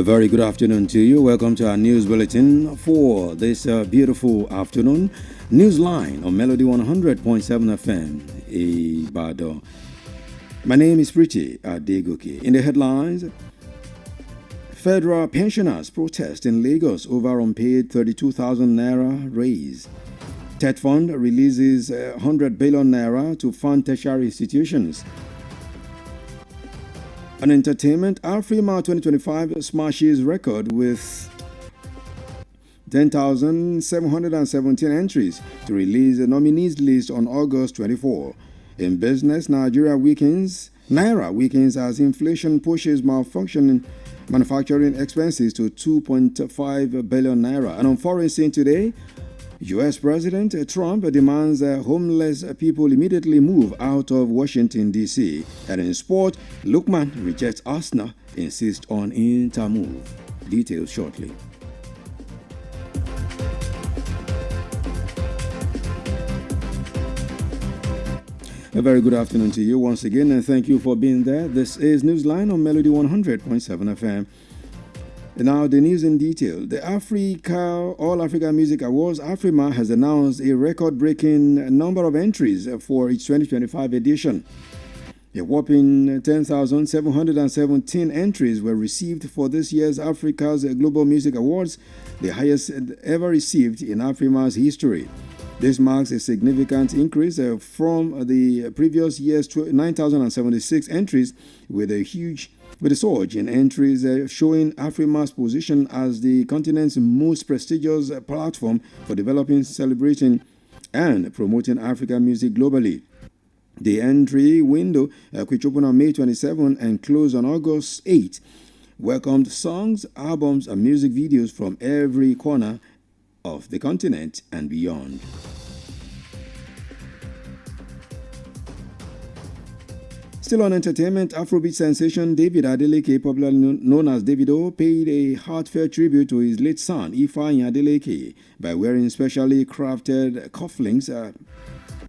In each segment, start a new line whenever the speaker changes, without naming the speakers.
very good afternoon to you. Welcome to our news bulletin for this beautiful afternoon. Newsline on Melody 100.7 FM, Ibadan. My name is Pretty Adegoke. In the headlines, federal pensioners protest in Lagos over unpaid 32,000 naira raise. TED Fund releases 100 billion naira to fund tertiary institutions. On entertainment, Afrima 2025 smashes record with 10,717 entries to release a nominees list on August 24. In business, Naira weakens as inflation pushes malfunctioning manufacturing expenses to 2.5 billion naira. And on foreign scene today, U.S. President Trump demands homeless people immediately move out of Washington, D.C. And in sport, Lookman rejects Arsenal, insists on Inter move. Details shortly. A very good afternoon to you once again, and thank you for being there. This is Newsline on Melody 100.7 FM. Now, the news in detail. The All Africa Music Awards, Afrima, has announced a record-breaking number of entries for its 2025 edition. A whopping 10,717 entries were received for this year's Africa's Global Music Awards, the highest ever received in Afrima's history. This marks a significant increase from the previous year's 9,076 entries, with a surge in entries showing Afrima's position as the continent's most prestigious platform for developing, celebrating, and promoting African music globally. The entry window, which opened on May 27 and closed on August 8, welcomed songs, albums, and music videos from every corner of the continent and beyond. Still on entertainment, Afrobeat sensation David Adeleke, popularly known as Davido, paid a heartfelt tribute to his late son, Ifeanyi Adeleke, by wearing specially crafted cufflinks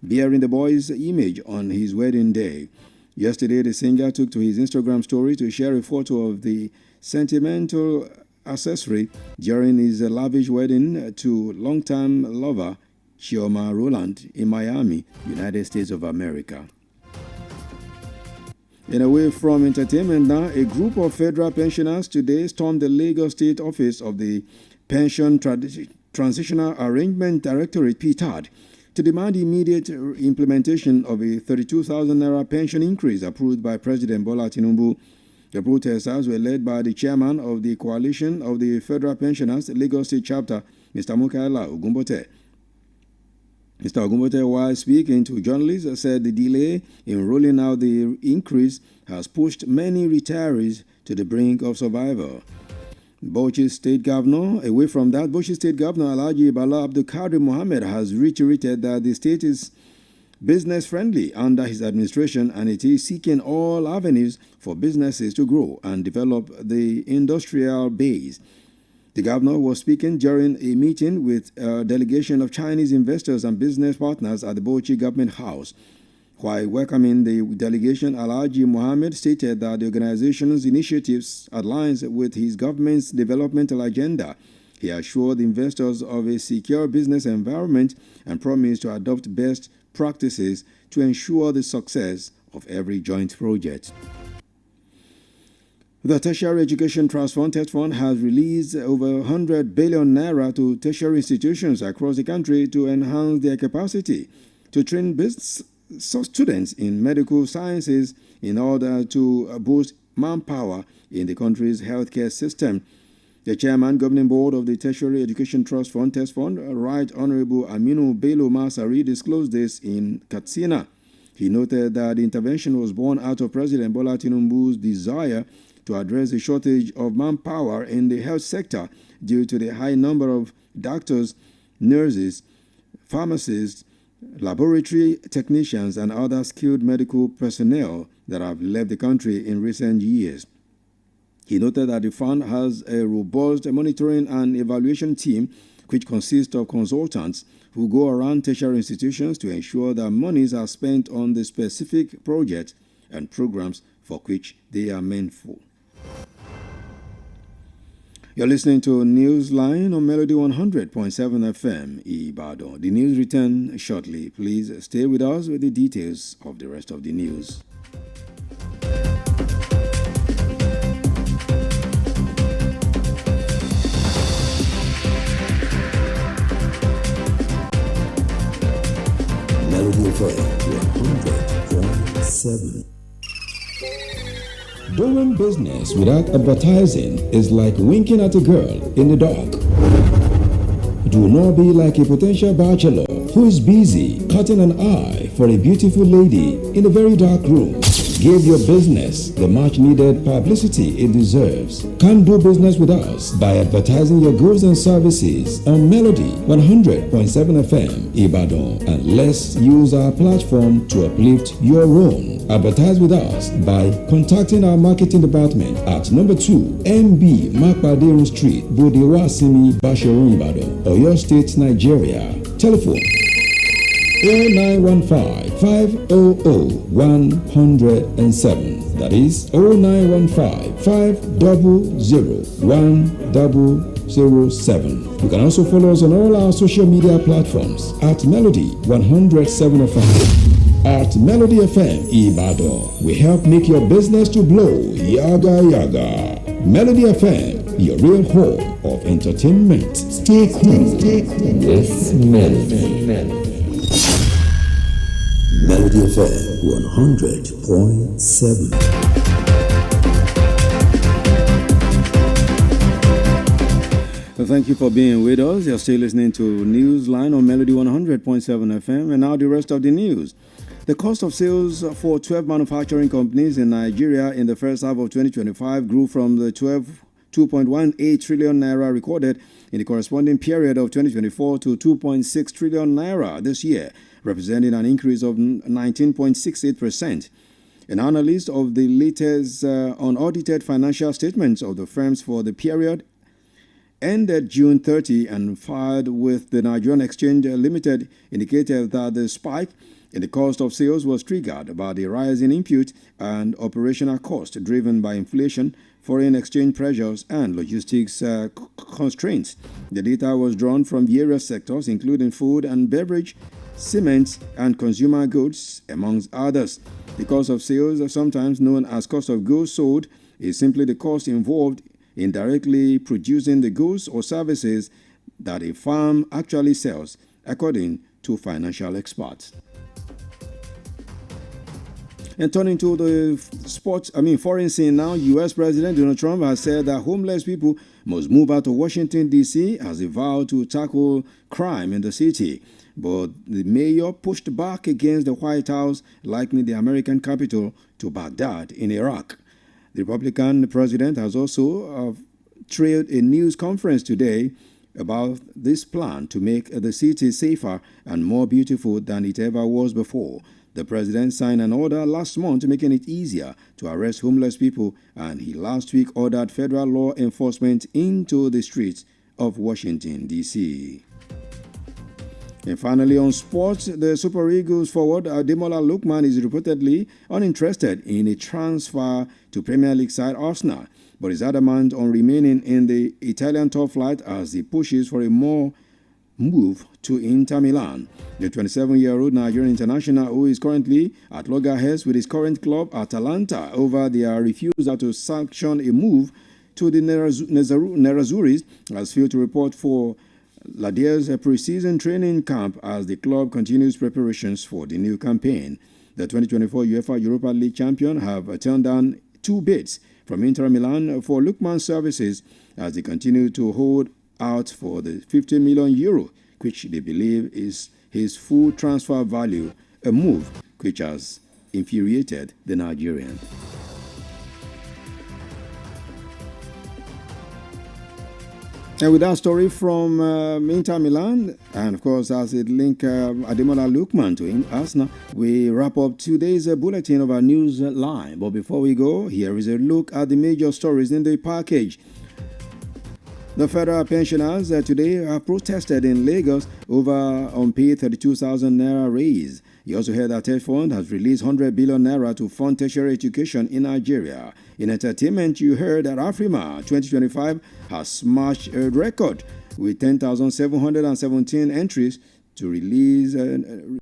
bearing the boy's image on his wedding day. Yesterday, the singer took to his Instagram story to share a photo of the sentimental accessory during his lavish wedding to longtime lover Chioma Rowland in Miami, United States of America. And away from entertainment now, a group of federal pensioners today stormed the Lagos State Office of the Pension Transitional Arrangement Directorate, PTAD, to demand immediate implementation of a 32,000 naira pension increase approved by President Bola Tinubu. The protesters were led by the chairman of the Coalition of the Federal Pensioners, Lagos State Chapter, Mr. Mukaila Ogumbote. Mr. Ogumbote, while speaking to journalists, said the delay in rolling out the increase has pushed many retirees to the brink of survival. Bauchi State Governor Alhaji Bala Abdul Kadir Mohammed has reiterated that the state is business-friendly under his administration, and it is seeking all avenues for businesses to grow and develop the industrial base. The governor was speaking during a meeting with a delegation of Chinese investors and business partners at the Bauchi Government House. While welcoming the delegation, Alhaji Mohammed stated that the organization's initiatives aligns with his government's developmental agenda. He assured investors of a secure business environment and promised to adopt best practices to ensure the success of every joint project. The Tertiary Education Trust Fund, TED Fund, has released over 100 billion naira to tertiary institutions across the country to enhance their capacity to train students in medical sciences in order to boost manpower in the country's healthcare system. The chairman, governing board of the Tertiary Education Trust Fund, TED Fund, Right Honorable Aminu Bello Masari, disclosed this in Katsina. He noted that the intervention was born out of President Bola Tinubu's desire to address the shortage of manpower in the health sector due to the high number of doctors, nurses, pharmacists, laboratory technicians, and other skilled medical personnel that have left the country in recent years. He noted that the fund has a robust monitoring and evaluation team which consists of consultants who go around tertiary institutions to ensure that monies are spent on the specific projects and programs for which they are meant for. You're listening to Newsline on Melody 100.7 FM, Ibadan. The news return shortly. Please stay with us with the details of the rest of the news.
Melody FM 100.7. Doing business without advertising is like winking at a girl in the dark. Do not be like a potential bachelor who is busy cutting an eye for a beautiful lady in a very dark room. Give your business the much needed publicity it deserves. Come do business with us by advertising your goods and services on Melody 100.7 FM Ibadan, and let's use our platform to uplift your own. Advertise with us by contacting our marketing department at number 2 MB Makpaderu Street, Bodewasimi, Basharun, Ibadan, Oyo State, Nigeria. Telephone 0915-500-107. That is 0915-500-1007. You can also follow us on all our social media platforms at Melody 107 FM. At Melody FM Ibadan, we help make your business to blow. Yaga yaga. Melody FM, your real home of entertainment. Stay cool. Yes, Melody. Melody FM 100.7.
Well, thank you for being with us. You're still listening to Newsline on Melody 100.7 FM. And now the rest of the news. The cost of sales for 12 manufacturing companies in Nigeria in the first half of 2025 grew from the 2.18 trillion naira recorded in the corresponding period of 2024 to 2.6 trillion naira this year, representing an increase of 19.68%. An analyst of the latest unaudited financial statements of the firms for the period ended June 30 and filed with the Nigerian Exchange Limited indicated that the spike in the cost of sales was triggered by the rise in input and operational costs driven by inflation, foreign exchange pressures, and logistics constraints. The data was drawn from various sectors, including food and beverage, cement, and consumer goods, amongst others. The cost of sales, sometimes known as cost of goods sold, is simply the cost involved in directly producing the goods or services that a firm actually sells, according to financial experts. And turning to the foreign scene now, U.S. President Donald Trump has said that homeless people must move out of Washington, D.C. as a vow to tackle crime in the city. But the mayor pushed back against the White House likening the American capital to Baghdad in Iraq. The Republican president has also trailed a news conference today about this plan to make the city safer and more beautiful than it ever was before. The president signed an order last month making it easier to arrest homeless people, and he last week ordered federal law enforcement into the streets of Washington, D.C. And finally, on sports, the Super Eagles forward Ademola Lookman is reportedly uninterested in a transfer to Premier League side Arsenal, but is adamant on remaining in the Italian top flight as he pushes for a more move to Inter Milan. The 27-year-old Nigerian international, who is currently at loggerheads with his current club Atalanta over their refusal to sanction a move to the Nerazzurris, has failed to report for Ladier's pre-season training camp as the club continues preparations for the new campaign. The 2024 UEFA Europa League champion have turned down 2 bids from Inter Milan for Lookman's services as they continue to hold out for the €50 million, which they believe is his full transfer value, a move which has infuriated the Nigerian. And with that story from Inter Milan, and of course as it links Ademola Lookman to Arsenal, we wrap up today's bulletin of our news line. But before we go, here is a look at the major stories in the package. The federal pensioners today have protested in Lagos over unpaid 32,000 naira raise. You also heard that Ted Fund has released 100 billion naira to fund tertiary education in Nigeria. In entertainment, you heard that Afrima 2025 has smashed a record with 10,717 entries to release